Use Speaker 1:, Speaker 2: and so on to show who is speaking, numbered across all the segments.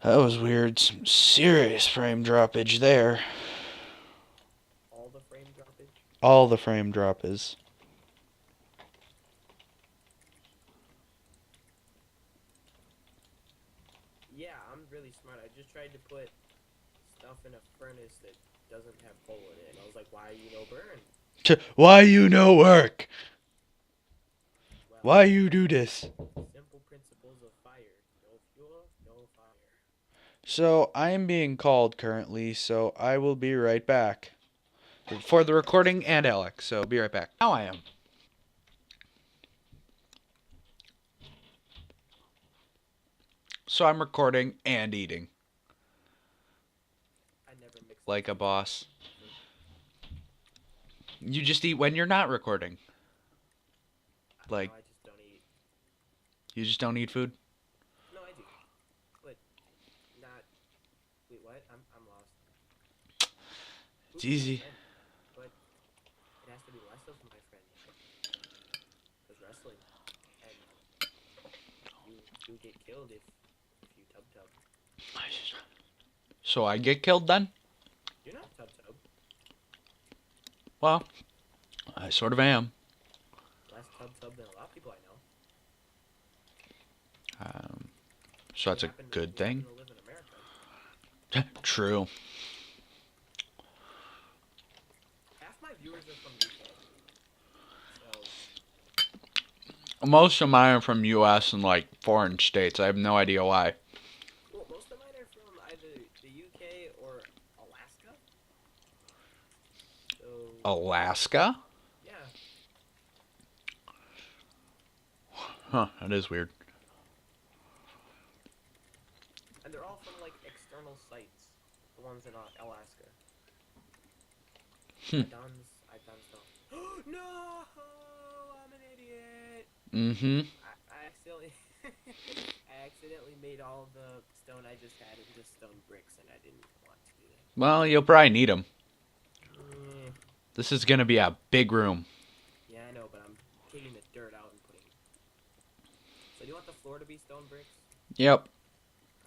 Speaker 1: That was weird. Some serious frame droppage there.
Speaker 2: All the frame droppage.
Speaker 1: All the frame drop is.
Speaker 2: Yeah, I'm really smart. I just tried to put stuff in a furnace that doesn't have coal in it. And I was like, why you no burn?
Speaker 1: Why you no work?
Speaker 2: Well,
Speaker 1: Why you do this?
Speaker 2: simple principles of fire. No fuel, no fire.
Speaker 1: So I am being called currently, so I will be right back. For the recording and Alec, so be right back. Now I am. So I'm recording and eating.
Speaker 2: I never mix the
Speaker 1: Like a
Speaker 2: two
Speaker 1: boss.
Speaker 2: together.
Speaker 1: You just eat when you're not recording.
Speaker 2: No,
Speaker 1: Like,
Speaker 2: I just don't eat.
Speaker 1: you just don't eat food?
Speaker 2: No, I do, but not. Wait, what? I'm lost.
Speaker 1: It's
Speaker 2: Food is my
Speaker 1: easy.
Speaker 2: friend, but it has to be less of my friend. Because wrestling, and you do get killed if you tub tub.
Speaker 1: So I get killed then?
Speaker 2: You're not tub tub.
Speaker 1: Well, I sort of am.
Speaker 2: Less tub tub than a lot of people I know.
Speaker 1: Um, so that's a good
Speaker 2: We happen
Speaker 1: thing.
Speaker 2: to live in America.
Speaker 1: True.
Speaker 2: Half my viewers are from UK. So
Speaker 1: Most of mine are from U.S. and like foreign states. I have no idea why.
Speaker 2: well, most of mine are from either the UK or Alaska. So
Speaker 1: Alaska?
Speaker 2: yeah,
Speaker 1: Huh, that is weird.
Speaker 2: and they're all from like external sites. The ones in Alaska.
Speaker 1: Hmm.
Speaker 2: I've done stuff. No, I'm an idiot.
Speaker 1: Mm-hmm.
Speaker 2: I accidentally I accidentally made all the stone I just had into stone bricks, and I didn't want to do that.
Speaker 1: Well, you'll probably need them.
Speaker 2: Mm,
Speaker 1: This is gonna be a big room.
Speaker 2: yeah, I know, but I'm taking the dirt out and putting. So do you want the floor to be stone bricks?
Speaker 1: Yep.
Speaker 2: All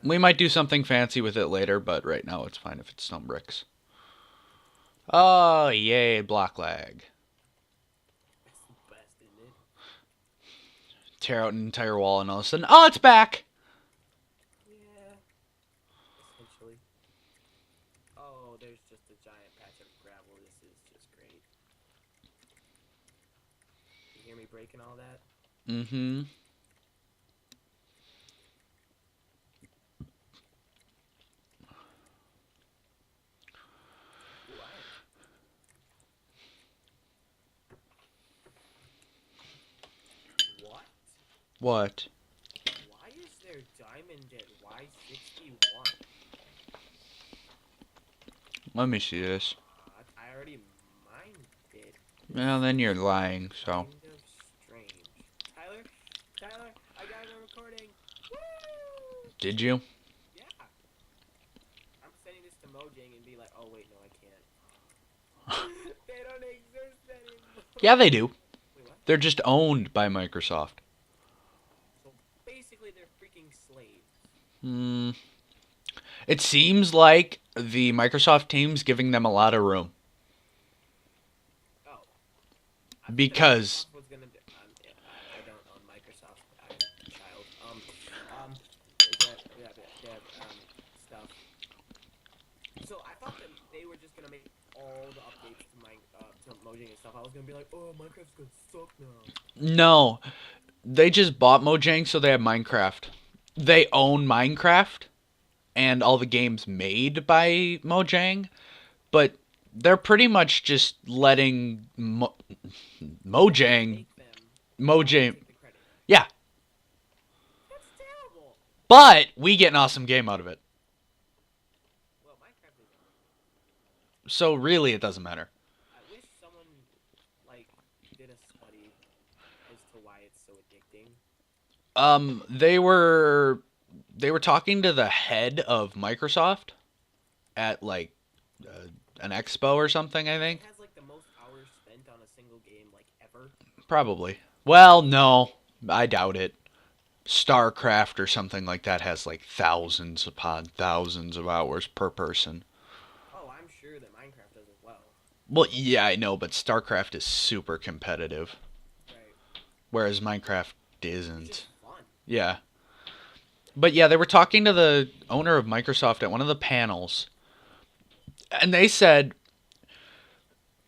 Speaker 1: We
Speaker 2: right.
Speaker 1: might do something fancy with it later, but right now it's fine if it's stone bricks. Oh, yay, block lag.
Speaker 2: That's the best, isn't it?
Speaker 1: Tear out an entire wall and all of a sudden, oh, it's back!
Speaker 2: Yeah, essentially. Oh, there's just a giant patch of gravel. This is just great. You hear me breaking all that?
Speaker 1: Mm-hmm.
Speaker 2: Ooh, iron. What?
Speaker 1: What?
Speaker 2: Why is there diamond at Y61?
Speaker 1: Let me see this.
Speaker 2: I already mined it.
Speaker 1: Well,
Speaker 2: This
Speaker 1: then you're
Speaker 2: is
Speaker 1: lying, so.
Speaker 2: kind of strange. Tyler? Tyler, I got a recording. Woo!
Speaker 1: Did you?
Speaker 2: Yeah. I'm sending this to Mojang and be like, oh wait, no, I can't. They don't exist
Speaker 1: Yeah,
Speaker 2: anymore.
Speaker 1: they do.
Speaker 2: Wait, what?
Speaker 1: They're just owned by Microsoft.
Speaker 2: So basically, they're freaking slaves.
Speaker 1: Hmm. It seems like the Microsoft team's giving them a lot of room.
Speaker 2: Oh, I thought that
Speaker 1: Because,
Speaker 2: Microsoft was gonna do. I don't own Microsoft. I'm a child. They have stuff. So I thought that they were just gonna make all the updates to to Mojang and stuff. I was gonna be like, oh, Minecraft's gonna suck now.
Speaker 1: no. They just bought Mojang, so they have Minecraft. They own Minecraft and all the games made by Mojang, but they're pretty much just letting Mojang.
Speaker 2: Make them, but they
Speaker 1: Mojang.
Speaker 2: take the credit.
Speaker 1: Yeah,
Speaker 2: That's terrible.
Speaker 1: but we get an awesome game out of it.
Speaker 2: Well, Minecraft is awesome.
Speaker 1: So really, it doesn't matter.
Speaker 2: I wish someone like did a study as to why it's so addicting.
Speaker 1: They were talking to the head of Microsoft at like an expo or something. I
Speaker 2: It
Speaker 1: think
Speaker 2: has like the most hours spent on a single game like ever.
Speaker 1: probably. Well, no, I doubt it. StarCraft or something like that has like thousands upon thousands of hours per person.
Speaker 2: Oh, I'm sure that Minecraft does as well.
Speaker 1: Well, yeah, I know, but StarCraft is super competitive,
Speaker 2: Right.
Speaker 1: whereas Minecraft
Speaker 2: It's just
Speaker 1: isn't.
Speaker 2: fun.
Speaker 1: Yeah. But yeah, they were talking to the owner of Microsoft at one of the panels, and they said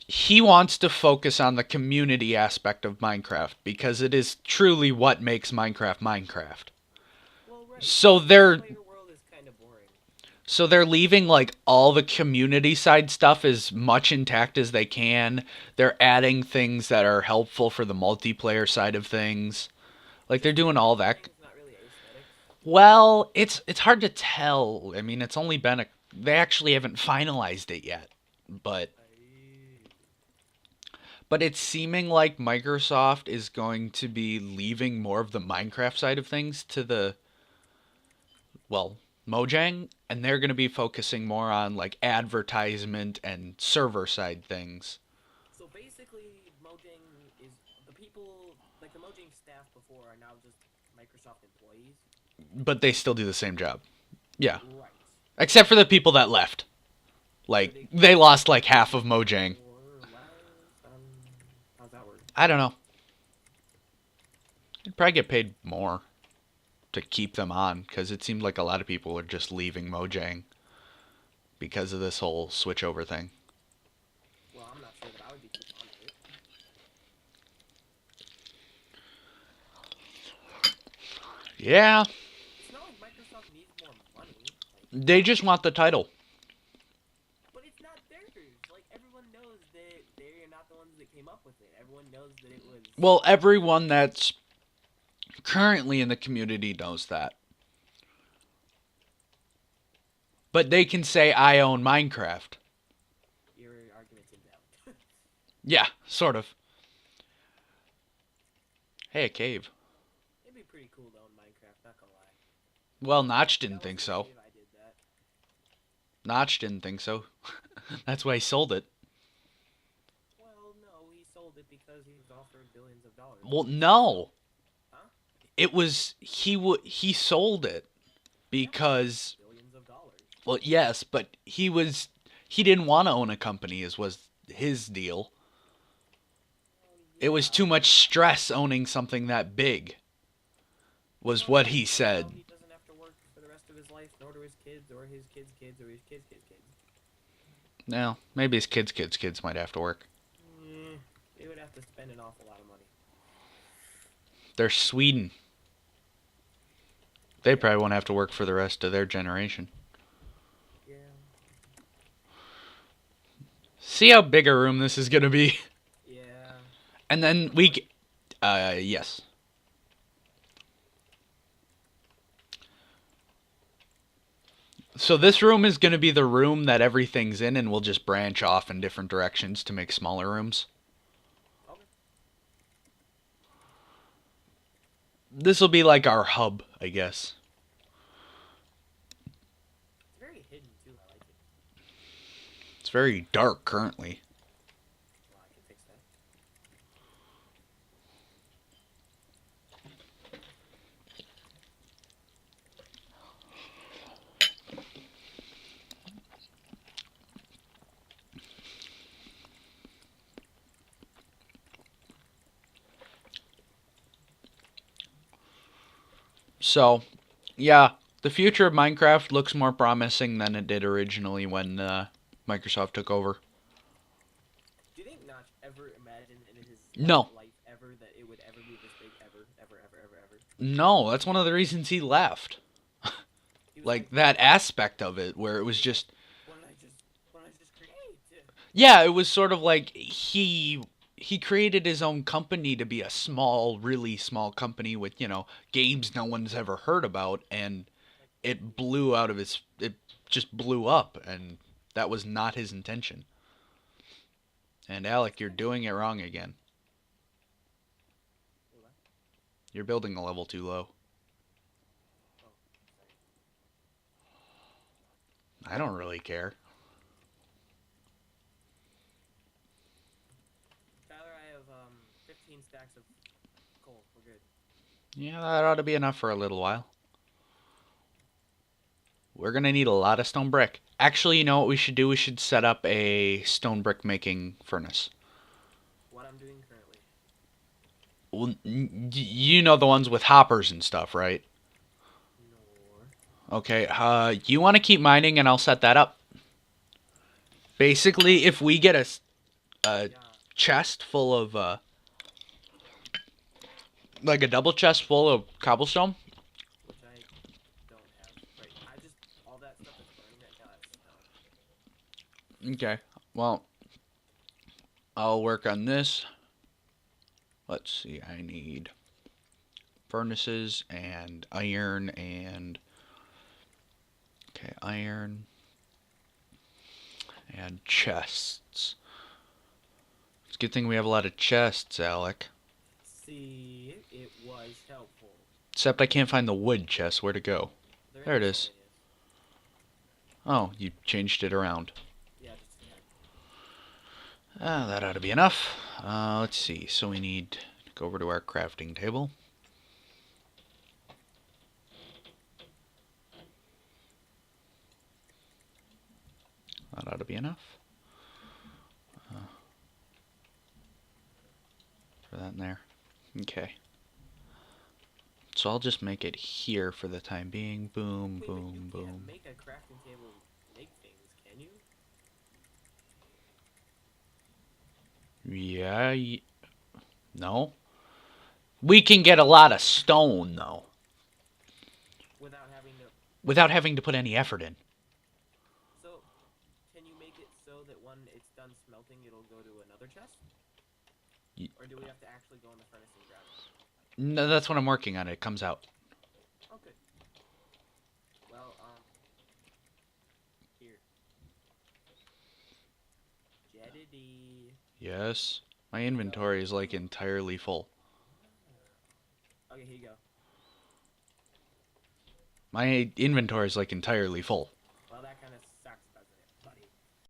Speaker 1: he wants to focus on the community aspect of Minecraft because it is truly what makes Minecraft Minecraft.
Speaker 2: Well, right. The
Speaker 1: So
Speaker 2: single
Speaker 1: they're
Speaker 2: player world is kind of boring.
Speaker 1: so they're leaving like all the community side stuff as much intact as they can. They're adding things that are helpful for the multiplayer side of things. Like they're
Speaker 2: Just because
Speaker 1: doing all that.
Speaker 2: Mojang's not really aesthetics.
Speaker 1: Well, it's hard to tell. I mean, it's only been a they actually haven't finalized it yet. But
Speaker 2: I...
Speaker 1: but it's seeming like Microsoft is going to be leaving more of the Minecraft side of things to the well, Mojang, and they're going to be focusing more on like advertisement and server side things.
Speaker 2: So basically, Mojang is the people like the Mojang staff before are now just Microsoft employees.
Speaker 1: But they still do the same job. Yeah.
Speaker 2: Right.
Speaker 1: Except for the people that left.
Speaker 2: Are
Speaker 1: Like
Speaker 2: they
Speaker 1: they
Speaker 2: getting
Speaker 1: lost like half of
Speaker 2: paid
Speaker 1: Mojang.
Speaker 2: more or less? How's that work?
Speaker 1: I don't know. They'd probably get paid more to keep them on because it seemed like a lot of people are just leaving Mojang because of this whole switchover thing.
Speaker 2: Well, I'm not sure that I would be too fond of it.
Speaker 1: Yeah,
Speaker 2: It's not like Microsoft needs more money. Like,
Speaker 1: they just want the title.
Speaker 2: but it's not theirs. Like everyone knows that they're not the ones that came up with it. Everyone knows that it was.
Speaker 1: Well, everyone that's currently in the community knows that. But they can say, I own Minecraft.
Speaker 2: Your argument's invalid.
Speaker 1: Yeah, sort of. Hey, a cave.
Speaker 2: It'd be pretty cool to own Minecraft. Not gonna lie.
Speaker 1: Well, Notch
Speaker 2: If
Speaker 1: didn't
Speaker 2: that was
Speaker 1: think
Speaker 2: a
Speaker 1: so.
Speaker 2: cave, I did that.
Speaker 1: Notch didn't think so. That's why he sold it.
Speaker 2: Well, no, he sold it because he was offered billions of dollars.
Speaker 1: Well, no.
Speaker 2: Huh?
Speaker 1: It was he sold it
Speaker 2: Yeah, but he was offered
Speaker 1: because
Speaker 2: billions of dollars.
Speaker 1: well, yes, but he didn't want to own a company as was his deal.
Speaker 2: Well,
Speaker 1: It was
Speaker 2: yeah,
Speaker 1: too much stress owning something that big. Was
Speaker 2: well,
Speaker 1: what
Speaker 2: yeah,
Speaker 1: he
Speaker 2: because now
Speaker 1: said.
Speaker 2: he doesn't have to work for the rest of his life, nor do his kids, or his kids' kids, or his kids' kids.
Speaker 1: Now, maybe his kids might have to work.
Speaker 2: They would have to spend an awful lot of money.
Speaker 1: They're Sweden. They probably won't have to work for the rest of their generation.
Speaker 2: Yeah.
Speaker 1: See how big a room this is gonna be,
Speaker 2: Yeah.
Speaker 1: and then yes. So this room is gonna be the room that everything's in, and we'll just branch off in different directions to make smaller rooms.
Speaker 2: Okay.
Speaker 1: This will be like our hub, I guess.
Speaker 2: It's very hidden too. I like it.
Speaker 1: It's very dark currently.
Speaker 2: Well, I can fix that.
Speaker 1: So, yeah, the future of Minecraft looks more promising than it did originally when Microsoft took over.
Speaker 2: Do you think Notch ever imagined in his
Speaker 1: No,
Speaker 2: life ever that it would ever be this big ever, ever, ever, ever, ever?
Speaker 1: no, that's one of the reasons he left.
Speaker 2: He was
Speaker 1: Like
Speaker 2: like,
Speaker 1: that aspect of it, where it was just
Speaker 2: what did I just create?
Speaker 1: yeah, it was sort of like he created his own company to be a small, really small company with games no one's ever heard about, and
Speaker 2: Like,
Speaker 1: it blew out of his it just blew up, and that was not his intention. And Alec,
Speaker 2: it's
Speaker 1: you're
Speaker 2: kind of.
Speaker 1: doing it wrong again.
Speaker 2: Hold on.
Speaker 1: You're building a level too low.
Speaker 2: Oh, sorry.
Speaker 1: I don't really care.
Speaker 2: Tyler, I have 15 stacks of coal. We're good.
Speaker 1: Yeah, that ought to be enough for a little while. We're gonna need a lot of stone brick. Actually, you know what we should do? We should set up a stone brick making furnace.
Speaker 2: What I'm doing currently.
Speaker 1: Well, you know the ones with hoppers and stuff, right?
Speaker 2: No.
Speaker 1: Okay, you want to keep mining and I'll set that up. Basically, if we get a
Speaker 2: Yeah.
Speaker 1: chest full of, like a double chest full of cobblestone.
Speaker 2: Which I don't have. Right. I just all that stuff that's burning right now. That's stone.
Speaker 1: Okay, well, I'll work on this. Let's see, I need furnaces and iron and, okay, iron and chests. It's a good thing we have a lot of chests, Alec.
Speaker 2: See, it was helpful.
Speaker 1: Except I can't find the wood chest. Where to go?
Speaker 2: They're in
Speaker 1: There it is.
Speaker 2: miscellaneous.
Speaker 1: Oh, you changed it around.
Speaker 2: Yeah, just a tad.
Speaker 1: That ought to be enough. Let's see. So we need to go over to our crafting table. That ought to be enough. For that in there. Okay. So I'll just make it here for the time being. Boom,
Speaker 2: Wait, but you
Speaker 1: boom,
Speaker 2: can't
Speaker 1: boom.
Speaker 2: make a crafting table make things, can you?
Speaker 1: Yeah. No. We can get a lot of stone, though.
Speaker 2: Without having to.
Speaker 1: Without having to put any effort in.
Speaker 2: So, can you make it so that when it's done smelting, it'll go to another chest? Or do we have to actually go in the furnace and grab it?
Speaker 1: No, that's what I'm working on. It comes out.
Speaker 2: Oh, good. Well, here. Jeddy.
Speaker 1: Yes. My inventory is like entirely full.
Speaker 2: Okay, here you go.
Speaker 1: My inventory is like entirely full.